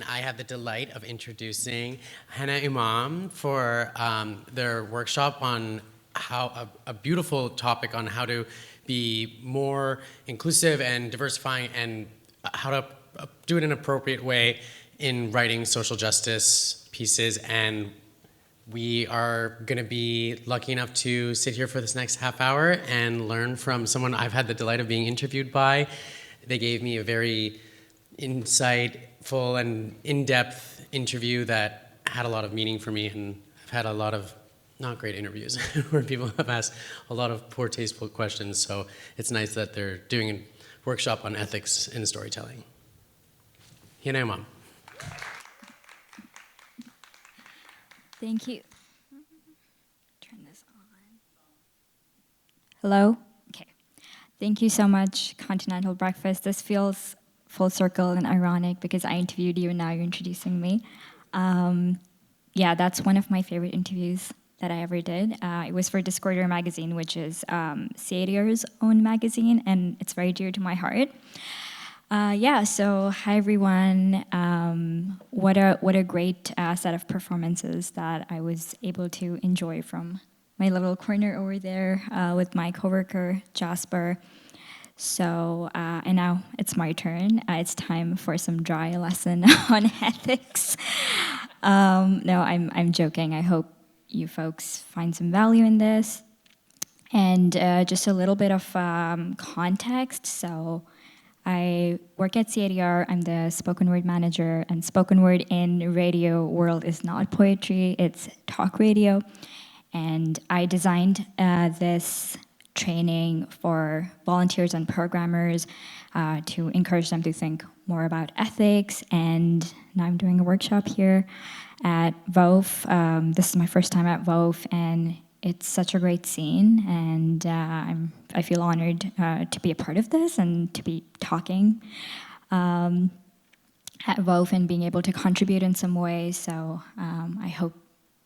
and I have the delight of introducing Hannah Imam for their workshop on how a beautiful topic on how to be more inclusive and diversifying and how to do it in an appropriate way in writing social justice pieces. And we are going to be lucky enough to sit here for this next half hour and learn from someone I've had the delight of being interviewed by. They gave me a very insightful and in-depth interview that had a lot of meaning for me, and I've had a lot of not great interviews where people have asked a lot of poor, tasteful questions, so it's nice that they're doing a workshop on ethics in storytelling. Hannah Imam. Thank you. Turn this on. Hello? Okay. Thank you so much, Continental Breakfast. This feels full circle and ironic because I interviewed you and now you're introducing me. Yeah, that's one of my favorite interviews that I ever did. It was for Discorder magazine, which is CADR's own magazine, and it's very dear to my heart. Yeah, so hi everyone. What a great set of performances that I was able to enjoy from my little corner over there with my coworker Jasper. So, and now it's my turn. It's time for some dry lesson on ethics. No, I'm joking. I hope you folks find some value in this. And just a little bit of context. So I work at CADR. I'm the spoken word manager, and spoken word in radio world is not poetry, it's talk radio. And I designed this training for volunteers and programmers to encourage them to think more about ethics. And now I'm doing a workshop here at VOAF. This is my first time at VOAF, and it's such a great scene, and I feel honored to be a part of this and to be talking at VOAF and being able to contribute in some way. So I hope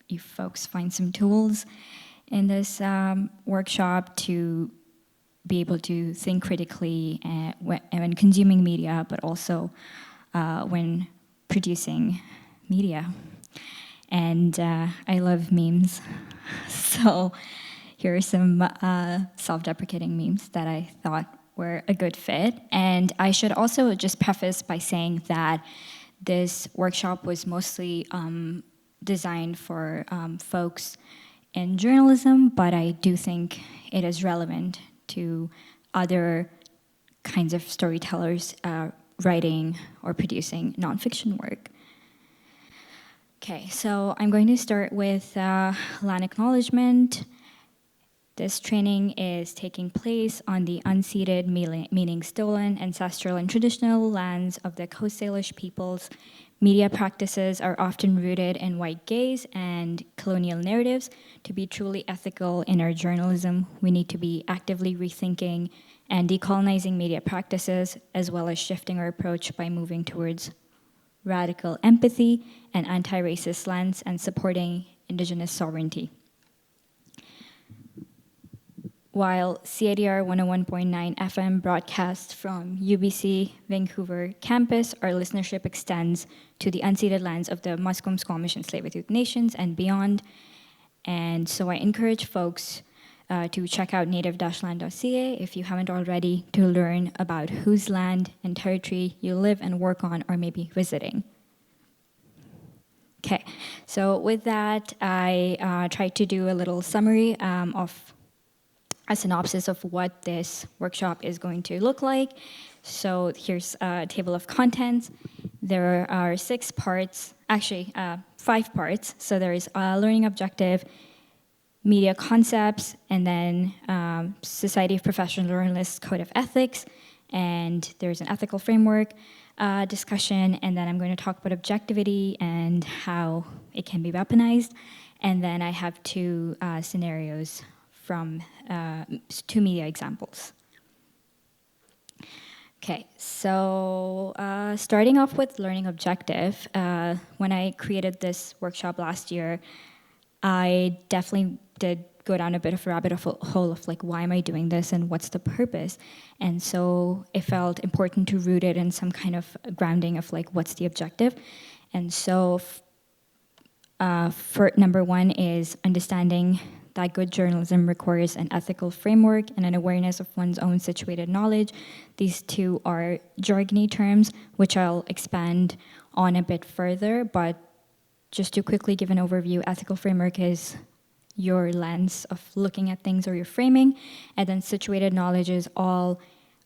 you folks find some tools in this workshop to be able to think critically when consuming media, but also when producing media. And I love memes. So here are some self-deprecating memes that I thought were a good fit. And I should also just preface by saying that this workshop was mostly designed for folks in journalism, but I do think it is relevant to other kinds of storytellers writing or producing nonfiction work. Okay, so I'm going to start with land acknowledgement. This training is taking place on the unceded, meaning stolen, ancestral, and traditional lands of the Coast Salish peoples. Media practices are often rooted in white gaze and colonial narratives. To be truly ethical in our journalism, we need to be actively rethinking and decolonizing media practices, as well as shifting our approach by moving towards radical empathy and anti-racist lens and supporting Indigenous sovereignty. While CADR 101.9 FM broadcasts from UBC Vancouver campus, our listenership extends to the unceded lands of the Musqueam, Squamish, and Tsleil-Waututh nations and beyond. And so I encourage folks to check out native-land.ca if you haven't already, to learn about whose land and territory you live and work on or maybe visiting. Okay, so with that, I tried to do a little summary of a synopsis of what this workshop is going to look like. So here's a table of contents. There are 6 parts, actually 5 parts. So there is a learning objective, media concepts, and then Society of Professional Journalists Code of Ethics, and there's an ethical framework discussion, and then I'm going to talk about objectivity and how it can be weaponized, and then I have 2 scenarios from 2 media examples. Okay, so starting off with learning objective, when I created this workshop last year, I definitely did go down a bit of a rabbit hole of like, why am I doing this and what's the purpose? And so it felt important to root it in some kind of grounding of like, what's the objective? And so for number one is understanding that good journalism requires an ethical framework and an awareness of one's own situated knowledge. These two are jargony terms, which I'll expand on a bit further, but just to quickly give an overview, ethical framework is your lens of looking at things or your framing, and then situated knowledge is all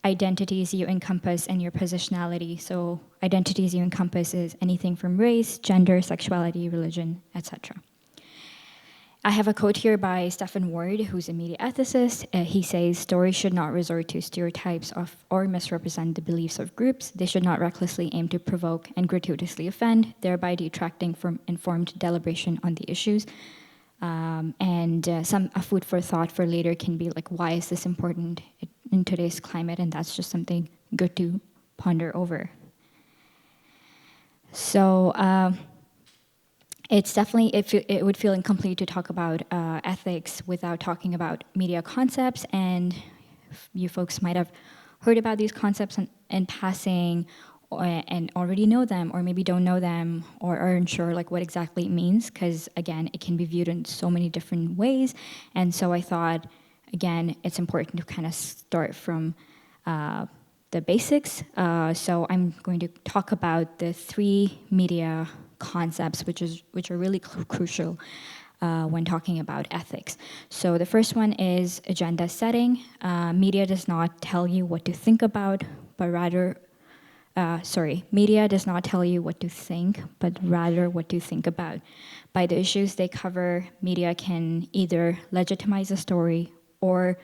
identities you encompass and your positionality. So identities you encompass is anything from race, gender, sexuality, religion, etc. I have a quote here by Stephen Ward, who's a media ethicist. He says, stories should not resort to stereotypes of or misrepresent the beliefs of groups. They should not recklessly aim to provoke and gratuitously offend, thereby detracting from informed deliberation on the issues. A food for thought for later can be like, why is this important in today's climate? And that's just something good to ponder over. So it's definitely, it would feel incomplete to talk about ethics without talking about media concepts. And you folks might have heard about these concepts in passing and already know them, or maybe don't know them, or aren't sure like what exactly it means, because again, it can be viewed in so many different ways. And so I thought, again, it's important to kind of start from the basics. So I'm going to talk about the 3 media concepts, which are really crucial when talking about ethics. So the first one is agenda setting. Media does not tell you what to think about, but rather media does not tell you what to think, but rather what to think about. By the issues they cover, media can either legitimize a story or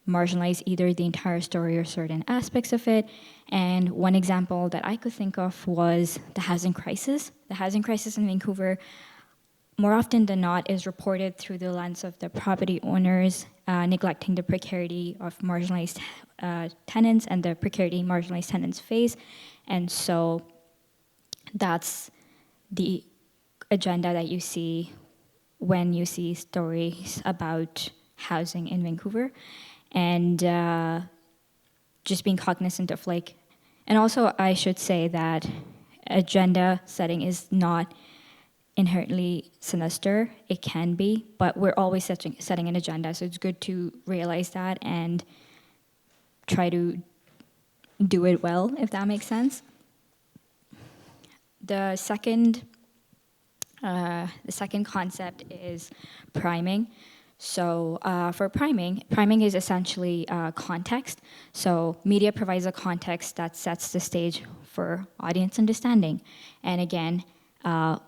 marginalize either the entire story or certain aspects of it. And one example that I could think of was the housing crisis. The housing crisis in Vancouver, more often than not, is reported through the lens of the property owners neglecting the precarity of marginalized tenants and the precarity marginalized tenants face. And so that's the agenda that you see when you see stories about housing in Vancouver. And just being cognizant of like, and also I should say that agenda setting is not inherently sinister. It can be, but we're always setting an agenda. So it's good to realize that and try to do it well, if that makes sense. The second concept is priming. So for priming is essentially context. So media provides a context that sets the stage for audience understanding. And again,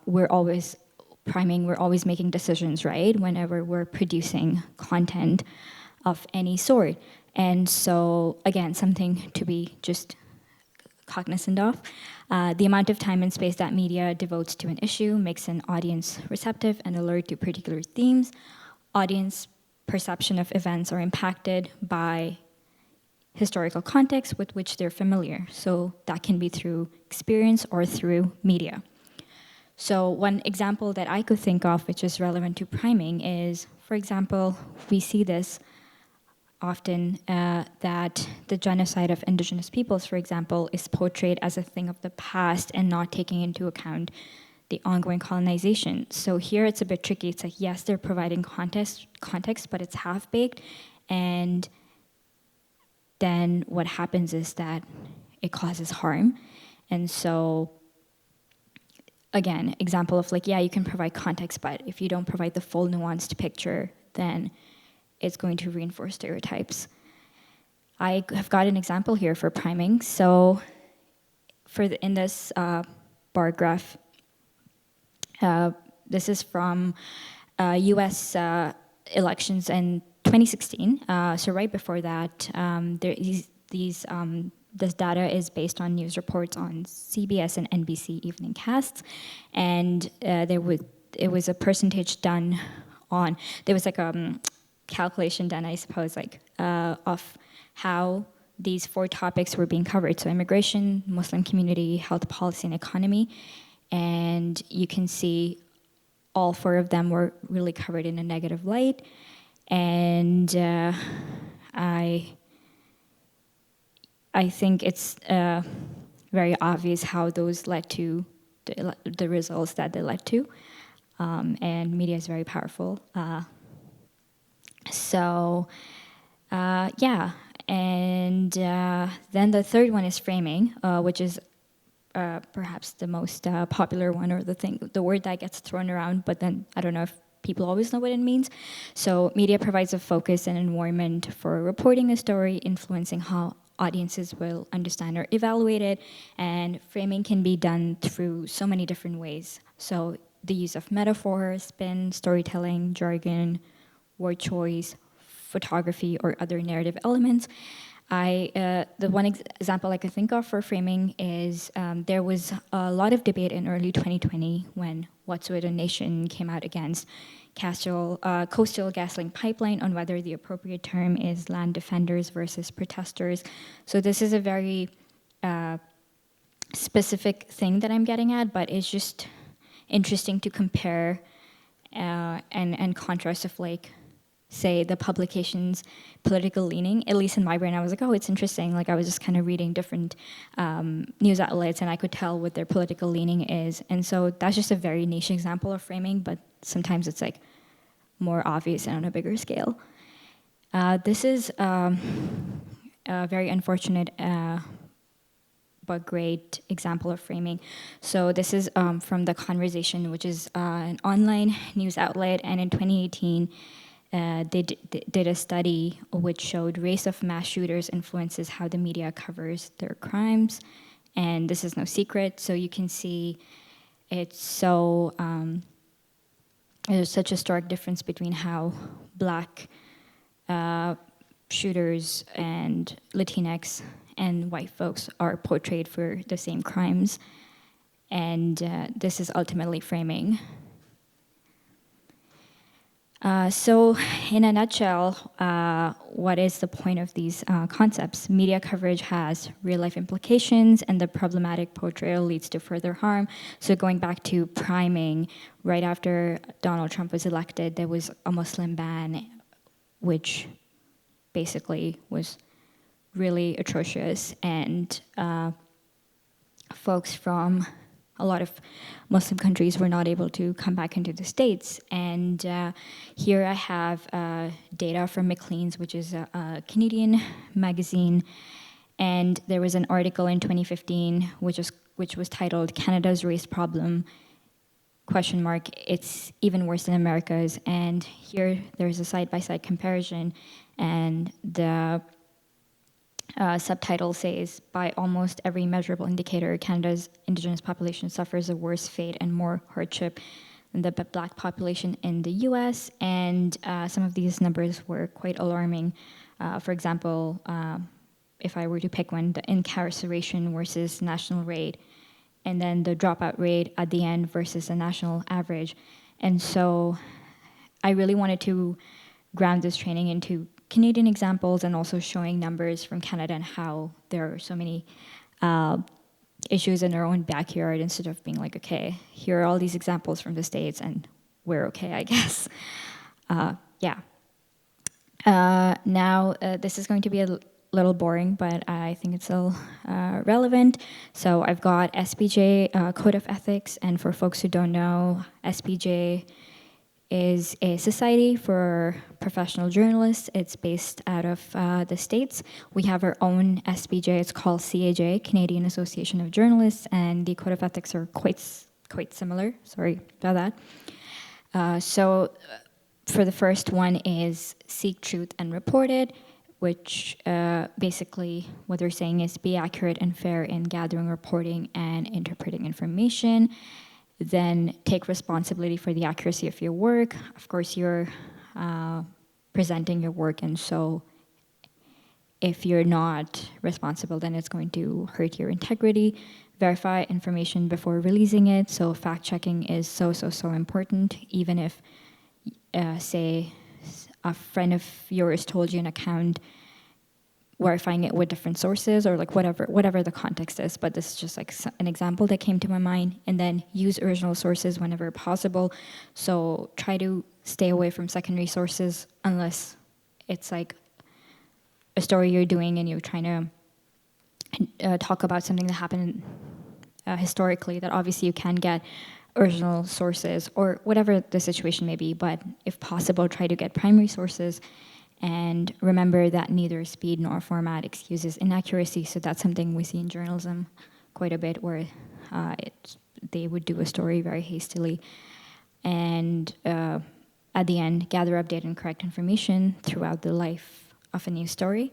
we're always making decisions, right? Whenever we're producing content of any sort. And so again, something to be just cognizant of. The amount of time and space that media devotes to an issue makes an audience receptive and alert to particular themes. Audience perception of events are impacted by historical context with which they're familiar. So that can be through experience or through media. So one example that I could think of which is relevant to priming is, for example, we see this often that the genocide of Indigenous peoples, for example, is portrayed as a thing of the past and not taking into account the ongoing colonization. So here it's a bit tricky. It's like, yes, they're providing context, but it's half-baked. And then what happens is that it causes harm. And so, again, example of like, yeah, you can provide context, but if you don't provide the full nuanced picture, then it's going to reinforce stereotypes. I have got an example here for priming. So in this bar graph, this is from U.S. Elections in 2016. So right before that, this data is based on news reports on CBS and NBC evening casts, and it was a percentage done on. There was like a calculation done, I suppose, like of how these 4 topics were being covered. So immigration, Muslim community, health policy, and economy. And you can see all 4 of them were really covered in a negative light. And I think it's very obvious how those led to the results that they led to. And media is very powerful. Yeah. And then the third one is framing, which is perhaps the most popular one, or the word that gets thrown around, but then I don't know if people always know what it means. So media provides a focus and environment for reporting a story, influencing how audiences will understand or evaluate it, and framing can be done through so many different ways. So the use of metaphor, spin, storytelling, jargon, word choice, photography, or other narrative elements. The one example I could think of for framing is there was a lot of debate in early 2020 when Wet'suwet'en Nation came out against coastal GasLink pipeline on whether the appropriate term is land defenders versus protesters. So this is a very specific thing that I'm getting at, but it's just interesting to compare and contrast of, like, say, the publication's political leaning. At least in my brain, I was like, oh, it's interesting. Like, I was just kind of reading different news outlets, and I could tell what their political leaning is. And so that's just a very niche example of framing, but sometimes it's like more obvious and on a bigger scale. This is a very unfortunate but great example of framing. So this is from The Conversation, which is an online news outlet, and in 2018, they did a study which showed race of mass shooters influences how the media covers their crimes, and this is no secret. So you can see it's so there's such a stark difference between how Black shooters and Latinx and white folks are portrayed for the same crimes, and this is ultimately framing. So in a nutshell, what is the point of these concepts? Media coverage has real-life implications, and the problematic portrayal leads to further harm. So going back to priming, right after Donald Trump was elected, there was a Muslim ban, which basically was really atrocious, and folks from a lot of Muslim countries were not able to come back into the States. And here I have data from Maclean's, which is a Canadian magazine. And there was an article in 2015 which was titled "Canada's Race Problem, ? It's even worse than America's." And here there's a side-by-side comparison, and the subtitle says, "By almost every measurable indicator, Canada's Indigenous population suffers a worse fate and more hardship than the Black population in the US." And some of these numbers were quite alarming. For example, if I were to pick one, the incarceration versus national rate, and then the dropout rate at the end versus the national average. And so I really wanted to ground this training into Canadian examples and also showing numbers from Canada and how there are so many issues in our own backyard, instead of being like, okay, here are all these examples from the States and we're okay, I guess. Now, this is going to be a little boring, but I think it's still relevant. So I've got SPJ, Code of Ethics, and for folks who don't know, SPJ is a society for professional journalists. It's based out of the States. We have our own SPJ. It's called CAJ, Canadian Association of Journalists, and the Code of Ethics are quite similar. Sorry about that. So for the first one is seek truth and report it, which basically what they're saying is be accurate and fair in gathering, reporting, and interpreting information. Then take responsibility for the accuracy of your work. Of course, you're presenting your work, and so if you're not responsible, then it's going to hurt your integrity. Verify information before releasing it. So fact-checking is so important. Even if, say, a friend of yours told you an account verifying it with different sources or like whatever the context is. But this is just like an example that came to my mind. And then use original sources whenever possible. So try to stay away from secondary sources unless it's like a story you're doing and you're trying to talk about something that happened historically, that obviously you can get original sources or whatever the situation may be, but if possible, try to get primary sources. And remember that neither speed nor format excuses inaccuracy. So that's something we see in journalism quite a bit, where they would do a story very hastily. And at the end, gather, update, and correct information throughout the life of a news story.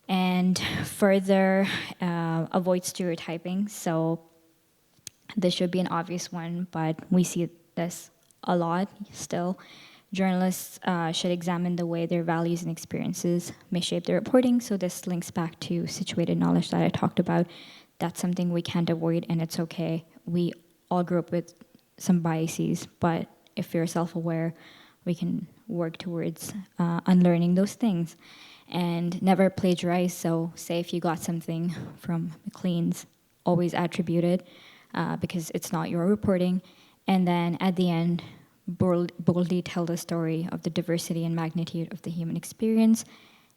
And further, avoid stereotyping. So this should be an obvious one, but we see this a lot still. Journalists should examine the way their values and experiences may shape their reporting. So this links back to situated knowledge that I talked about. That's something we can't avoid, and it's okay. We all grew up with some biases, but if you're self-aware, we can work towards unlearning those things. And never plagiarize. So say if you got something from Maclean's, always attribute it because it's not your reporting. And then at the end, boldly tell the story of the diversity and magnitude of the human experience,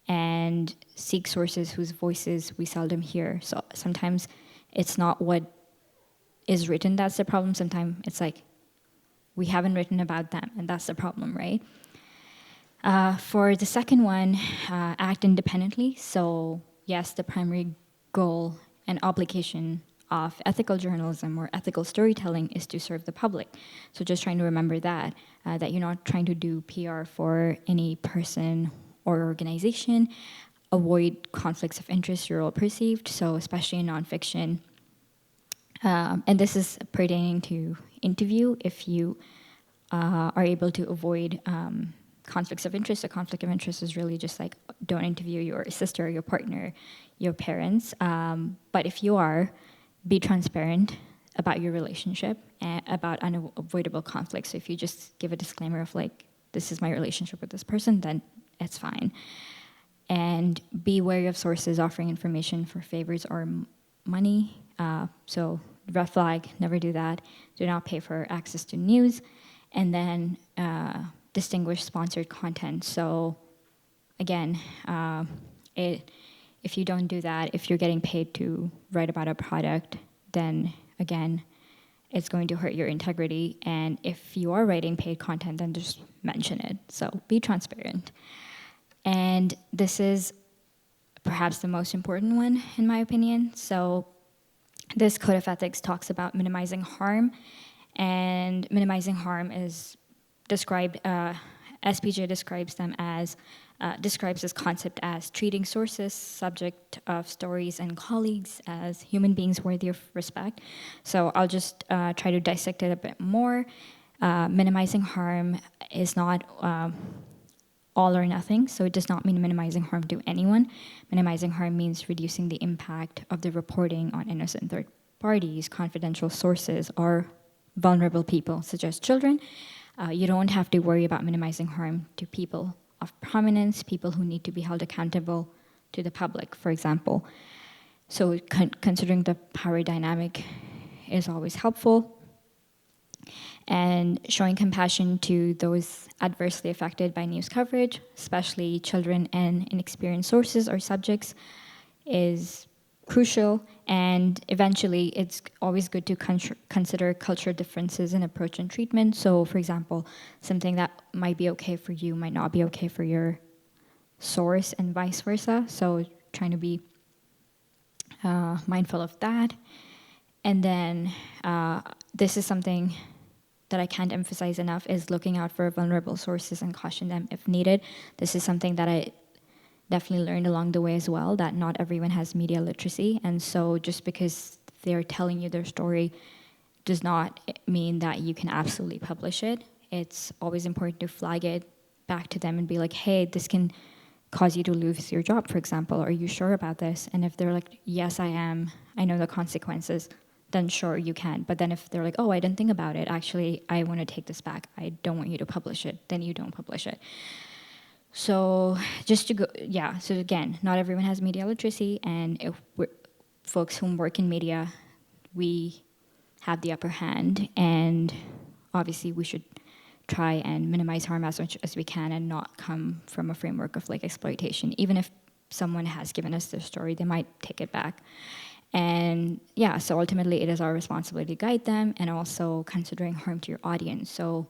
and seek sources whose voices we seldom hear. So sometimes it's not what is written that's the problem. Sometimes it's like we haven't written about them, and that's the problem, right? For the second one, act independently. So yes, the primary goal and obligation of ethical journalism or ethical storytelling is to serve the public. So just trying to remember that you're not trying to do PR for any person or organization. Avoid conflicts of interest you're all perceived, so especially in nonfiction. And this is pertaining to interview. If you are able to avoid conflicts of interest, a conflict of interest is really just like, don't interview your sister, your partner, your parents. But if you are, be transparent about your relationship and about unavoidable conflicts. So if you just give a disclaimer of like, this is my relationship with this person, then it's fine. And be wary of sources offering information for favors or money. So red flag, never do that. Do not pay for access to news. And then distinguish sponsored content. So again, if you don't do that, if you're getting paid to write about a product, then again, it's going to hurt your integrity. And if you are writing paid content, then just mention it. So be transparent. And this is perhaps the most important one, in my opinion. So this code of ethics talks about minimizing harm. And minimizing harm is described, SPJ describes this concept as treating sources, subject of stories, and colleagues as human beings worthy of respect. So I'll just try to dissect it a bit more. Minimizing harm is not all or nothing, so it does not mean minimizing harm to anyone. Minimizing harm means reducing the impact of the reporting on innocent third parties, confidential sources, or vulnerable people, such as children. You don't have to worry about minimizing harm to people of prominence, people who need to be held accountable to the public, for example. So considering the power dynamic is always helpful. And showing compassion to those adversely affected by news coverage, especially children and inexperienced sources or subjects, is crucial. And eventually, it's always good to consider cultural differences in approach and treatment. So, for example, something that might be okay for you might not be okay for your source, and vice versa. So, trying to be mindful of that. And then, this is something that I can't emphasize enough, is looking out for vulnerable sources and caution them if needed. This is something that I definitely learned along the way as well, that not everyone has media literacy. And so just because they're telling you their story does not mean that you can absolutely publish it. It's always important to flag it back to them and be like, hey, this can cause you to lose your job, for example. Are you sure about this? And if they're like, yes, I am, I know the consequences, then sure, you can. But then if they're like, oh, I didn't think about it, actually, I want to take this back, I don't want you to publish it, then you don't publish it. So just to go, yeah. So again, not everyone has media literacy, and if folks who work in media, we have the upper hand, and obviously we should try and minimize harm as much as we can, and not come from a framework of like exploitation. Even if someone has given us their story, they might take it back. And yeah, so ultimately it is our responsibility to guide them, and also considering harm to your audience. So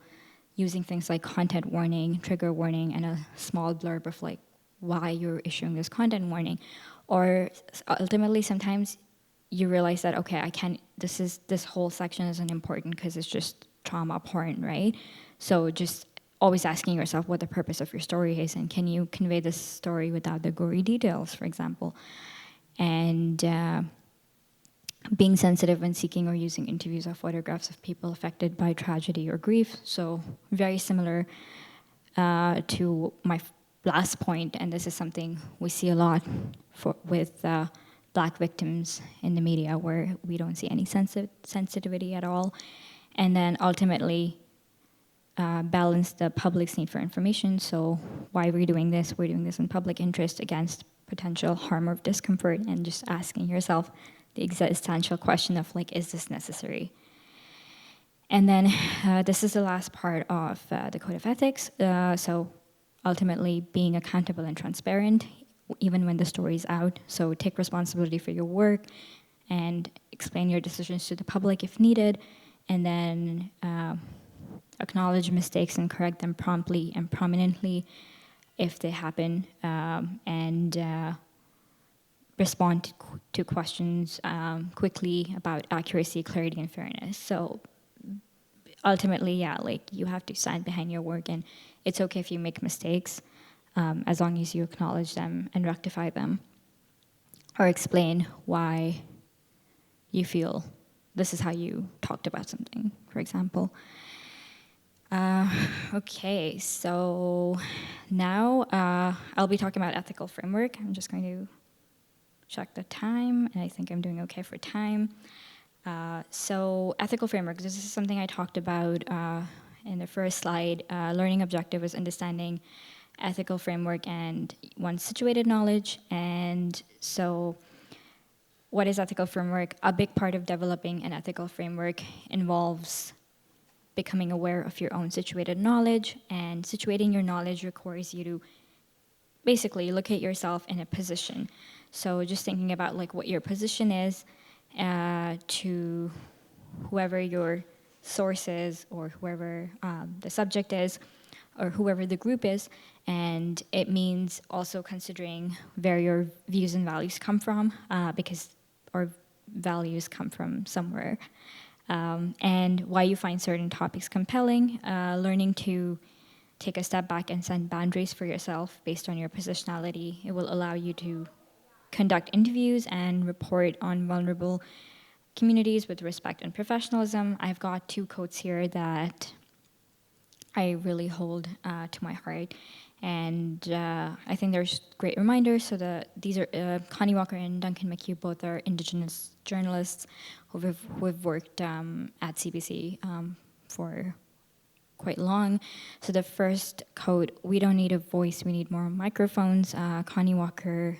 using things like content warning, trigger warning, and a small blurb of like why you're issuing this content warning. Or ultimately sometimes you realize that, okay, I can't, this whole section isn't important because it's just trauma porn, right? So just always asking yourself what the purpose of your story is, and can you convey this story without the gory details, for example. And being sensitive when seeking or using interviews or photographs of people affected by tragedy or grief. So very similar to my last point, and this is something we see a lot with Black victims in the media, where we don't see any sensitivity at all. And then ultimately balance the public's need for information. So why are we doing this? We're doing this in public interest against potential harm or discomfort, and just asking yourself the existential question of like, is this necessary? And then this is the last part of the Code of Ethics. So ultimately being accountable and transparent, even when the story is out. So take responsibility for your work and explain your decisions to the public if needed. And then acknowledge mistakes and correct them promptly and prominently if they happen. And respond to questions quickly about accuracy, clarity, and fairness. So ultimately, yeah, like you have to stand behind your work, and it's okay if you make mistakes, as long as you acknowledge them and rectify them, or explain why you feel this is how you talked about something, for example. Okay, so now I'll be talking about ethical framework. I'm just going to check the time, and I think I'm doing okay for time. So ethical frameworks, this is something I talked about in the first slide. Learning objective is understanding ethical framework and one's situated knowledge. And so what is ethical framework? A big part of developing an ethical framework involves becoming aware of your own situated knowledge, and situating your knowledge requires you to basically look at yourself in a position. So just thinking about like what your position is to whoever your source is, or whoever the subject is, or whoever the group is. And it means also considering where your views and values come from, because our values come from somewhere. And why you find certain topics compelling, learning to take a step back and set boundaries for yourself based on your positionality. It will allow you to conduct interviews and report on vulnerable communities with respect and professionalism. I've got 2 quotes here that I really hold to my heart, and I think there's great reminders. So these are Connie Walker and Duncan McHugh, both are Indigenous journalists who have worked at CBC for quite long. So the first quote: "We don't need a voice, we need more microphones." Connie Walker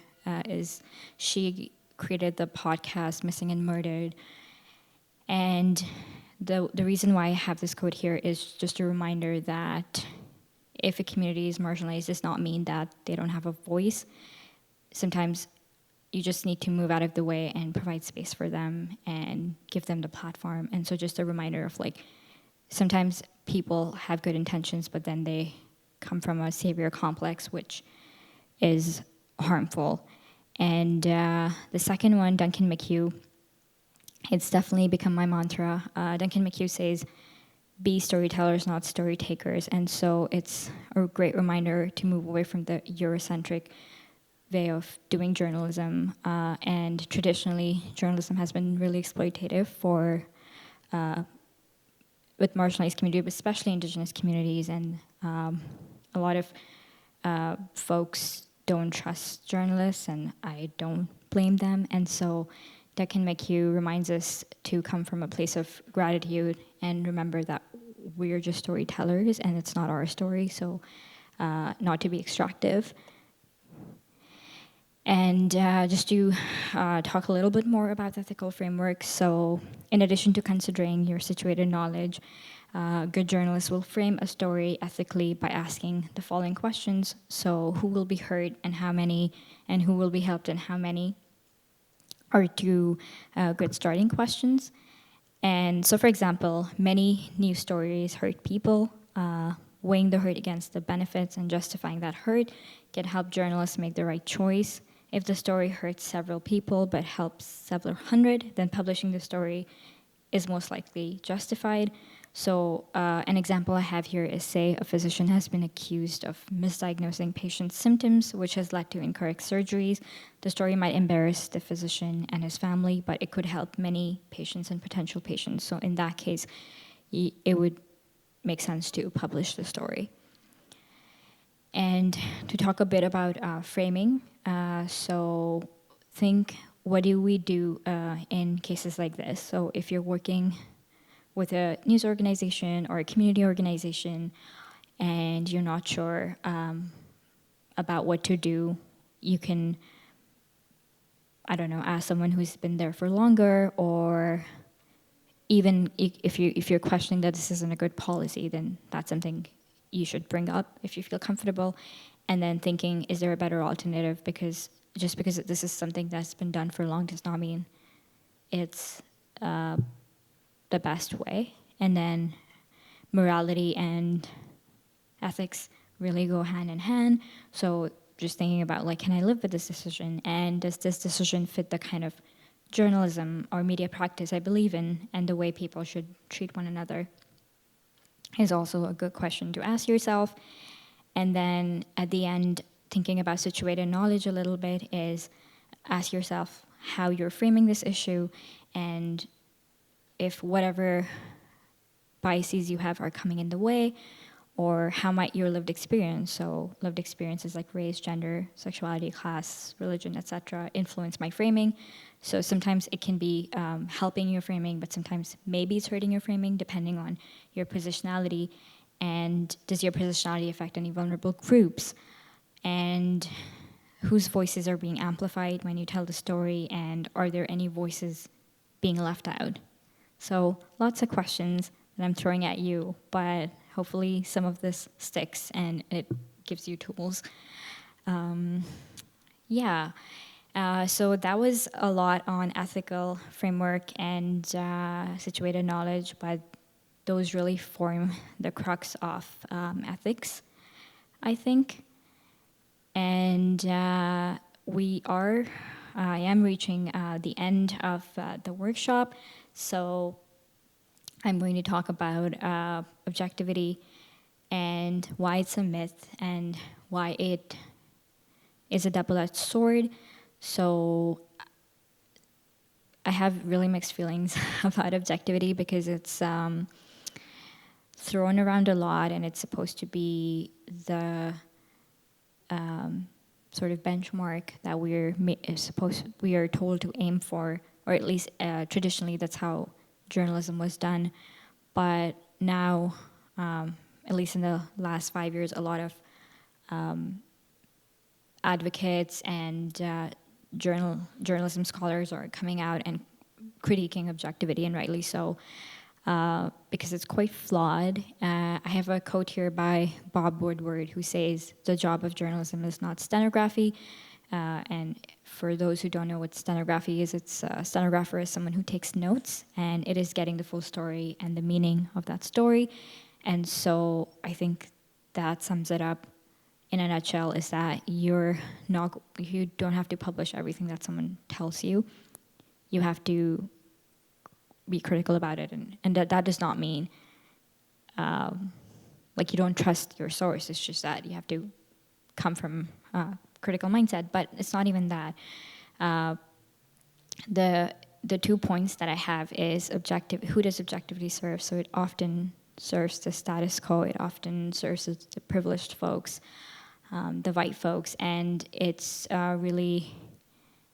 she created the podcast Missing and Murdered. And the reason why I have this quote here is just a reminder that if a community is marginalized, does not mean that they don't have a voice. Sometimes you just need to move out of the way and provide space for them and give them the platform. And so just a reminder of like, sometimes people have good intentions, but then they come from a savior complex, which is harmful. And the second one, Duncan McHugh, it's definitely become my mantra. Duncan McHugh says, "Be storytellers, not story takers." And so it's a great reminder to move away from the Eurocentric way of doing journalism. And traditionally, journalism has been really exploitative with marginalized communities, especially Indigenous communities. And a lot of folks don't trust journalists, and I don't blame them. And so Duncan McHugh reminds us to come from a place of gratitude and remember that we're just storytellers and it's not our story. So not to be extractive. And just to talk a little bit more about the ethical framework, so in addition to considering your situated knowledge, good journalists will frame a story ethically by asking the following questions. So who will be hurt and how many, and who will be helped and how many, are two good starting questions. And so, for example, many news stories hurt people. Weighing the hurt against the benefits and justifying that hurt can help journalists make the right choice. If the story hurts several people but helps several hundred, then publishing the story is most likely justified. So an example I have here is, say, a physician has been accused of misdiagnosing patients' symptoms, which has led to incorrect surgeries. The story might embarrass the physician and his family, but it could help many patients and potential patients. So in that case, it would make sense to publish the story. And to talk a bit about framing, so think, what do we do in cases like this? So if you're working with a news organization or a community organization and you're not sure about what to do, you can, I don't know, ask someone who's been there for longer, or even if you're questioning that this isn't a good policy, then that's something you should bring up if you feel comfortable. And then thinking, is there a better alternative? Because just because this is something that's been done for long does not mean it's the best way. And then morality and ethics really go hand in hand. So just thinking about, like, can I live with this decision? And does this decision fit the kind of journalism or media practice I believe in, and the way people should treat one another? Is also a good question to ask yourself. And then at the end, thinking about situated knowledge a little bit, is ask yourself how you're framing this issue, and if whatever biases you have are coming in the way, or how might your lived experience, so lived experiences like race, gender, sexuality, class, religion, etc., influence my framing. So sometimes it can be helping your framing, but sometimes maybe it's hurting your framing, depending on your positionality. And does your positionality affect any vulnerable groups? And whose voices are being amplified when you tell the story? And are there any voices being left out? So lots of questions that I'm throwing at you, but hopefully some of this sticks and it gives you tools. So that was a lot on ethical framework and situated knowledge, but those really form the crux of ethics, I think. And I am reaching the end of the workshop, so I'm going to talk about objectivity and why it's a myth and why it is a double-edged sword. So I have really mixed feelings about objectivity, because it's thrown around a lot, and it's supposed to be the sort of benchmark that we are told to aim for, or at least traditionally that's how journalism was done. But now, at least in the last 5 years, a lot of advocates and journalism scholars are coming out and critiquing objectivity, and rightly so, because it's quite flawed. I have a quote here by Bob Woodward, who says, "The job of journalism is not stenography." And for those who don't know what stenography is, it's a stenographer is someone who takes notes, and it is getting the full story and the meaning of that story. And so I think that sums it up in a nutshell, is that you don't have to publish everything that someone tells you. You have to be critical about it, and that does not mean like you don't trust your source. It's just that you have to come from critical mindset, but it's not even that. The 2 points that I have is who does objectivity serve? So it often serves the status quo. It often serves the privileged folks, the white folks, and it's really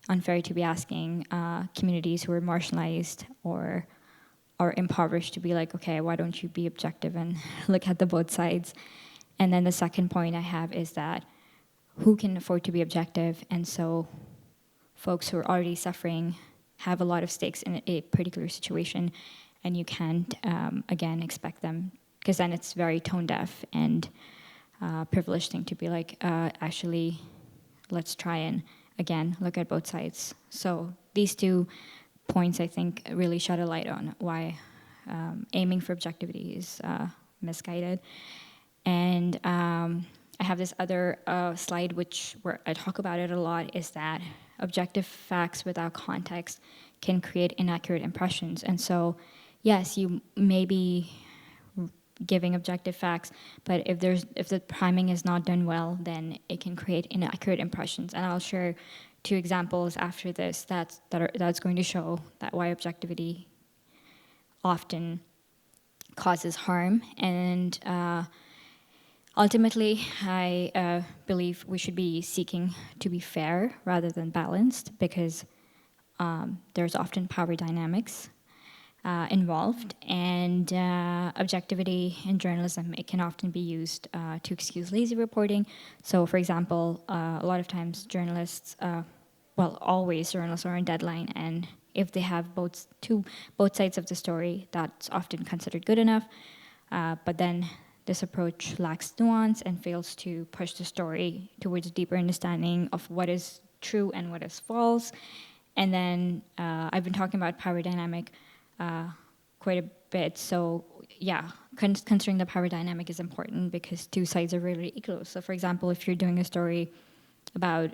unfair to be asking communities who are marginalized or are impoverished to be like, okay, why don't you be objective and look at the both sides? And then the second point I have is that who can afford to be objective? And so folks who are already suffering have a lot of stakes in a particular situation, and you can't, again, expect them, because then it's very tone deaf and privileged thing to be like, actually, let's try and, again, look at both sides. So these 2 points, I think, really shed a light on why aiming for objectivity is misguided. And I have this other slide where I talk about it a lot, is that objective facts without context can create inaccurate impressions. And so, yes, you may be giving objective facts, but if the priming is not done well, then it can create inaccurate impressions. And I'll share 2 examples after this that's going to show that why objectivity often causes harm. And ultimately, I believe we should be seeking to be fair rather than balanced, because there's often power dynamics involved, and objectivity in journalism, it can often be used to excuse lazy reporting. So, for example, a lot of times journalists, always journalists are on deadline, and if they have both sides of the story, that's often considered good enough. But then this approach lacks nuance and fails to push the story towards a deeper understanding of what is true and what is false. And then I've been talking about power dynamic quite a bit. So yeah, considering the power dynamic is important because 2 sides are really equal. So for example, if you're doing a story about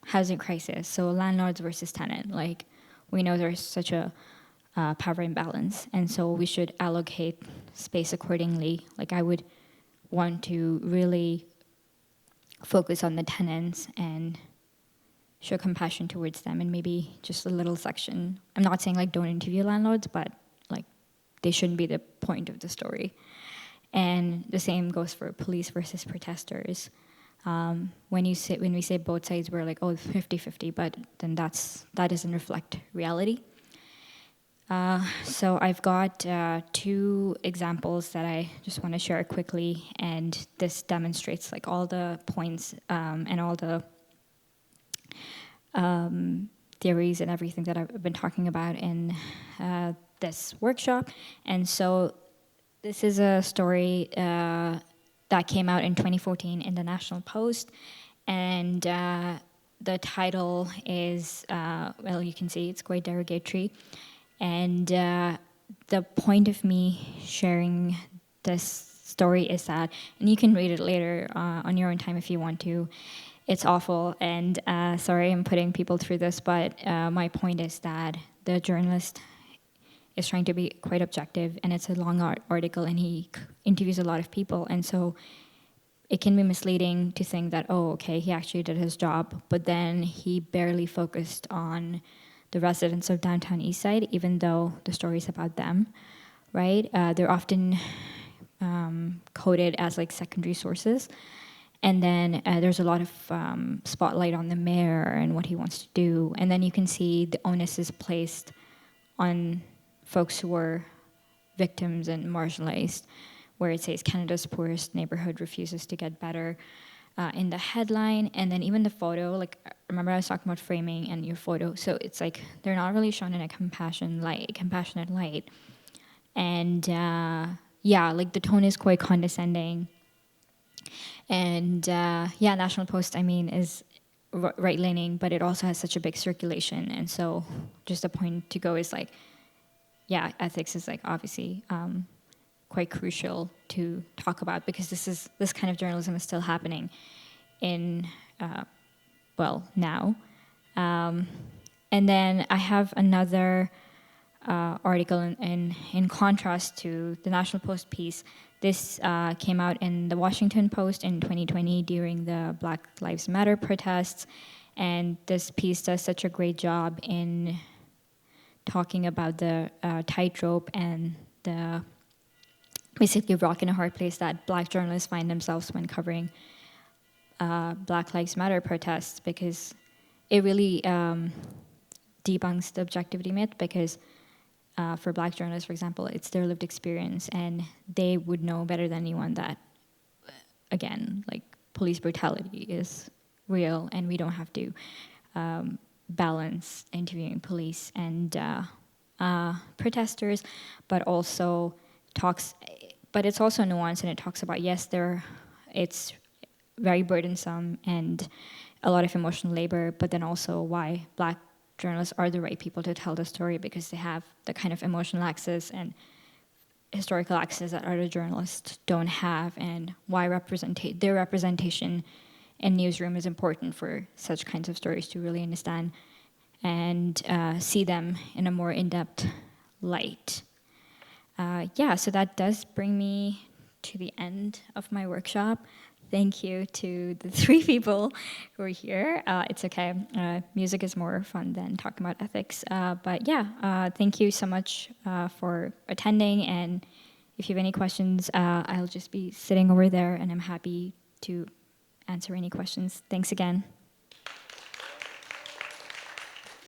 housing crisis, so landlords versus tenant, like we know there's such a power imbalance, and so we should allocate space accordingly. Like I would want to really focus on the tenants and show compassion towards them, and maybe just a little section. I'm not saying like don't interview landlords, but like they shouldn't be the point of the story. And the same goes for police versus protesters. When we say both sides, we're like, oh, 50-50, but then that doesn't reflect reality. So I've got 2 examples that I just want to share quickly, and this demonstrates like all the points and all the theories and everything that I've been talking about in this workshop. And so this is a story that came out in 2014 in the National Post, and the title is, you can see it's quite derogatory. And the point of me sharing this story is that, and you can read it later on your own time if you want to, it's awful, and sorry I'm putting people through this, but my point is that the journalist is trying to be quite objective, and it's a long article, and he interviews a lot of people, and so it can be misleading to think that, oh, okay, he actually did his job, but then he barely focused on the residents of downtown Eastside, even though the story is about them, right? They're often coded as like secondary sources. And then there's a lot of spotlight on the mayor and what he wants to do. And then you can see the onus is placed on folks who are victims and marginalized, where it says Canada's poorest neighborhood refuses to get better in the headline. And then even the photo, like, remember I was talking about framing and your photo. So it's like they're not really shown in a compassionate light. And like the tone is quite condescending. And National Post, I mean, is right-leaning, but it also has such a big circulation. And so just the point to go is like, ethics is like obviously quite crucial to talk about, because this kind of journalism is still happening in, now. And then I have another article in contrast to the National Post piece. This came out in the Washington Post in 2020 during the Black Lives Matter protests, and this piece does such a great job in talking about the tightrope and the basically rock in a hard place that Black journalists find themselves when covering Black Lives Matter protests, because it really debunks the objectivity myth, because for Black journalists, for example, it's their lived experience, and they would know better than anyone that again, like police brutality is real, and we don't have to balance interviewing police and protesters, but also but it's also nuanced, and it talks about, yes, it's very burdensome and a lot of emotional labor, but then also why Black journalists are the right people to tell the story, because they have the kind of emotional access and historical access that other journalists don't have, and why their representation in newsroom is important for such kinds of stories to really understand and see them in a more in-depth light. So that does bring me to the end of my workshop. Thank you to the 3 people who are here. It's okay. Music is more fun than talking about ethics. Thank you so much for attending. And if you have any questions, I'll just be sitting over there, and I'm happy to answer any questions. Thanks again.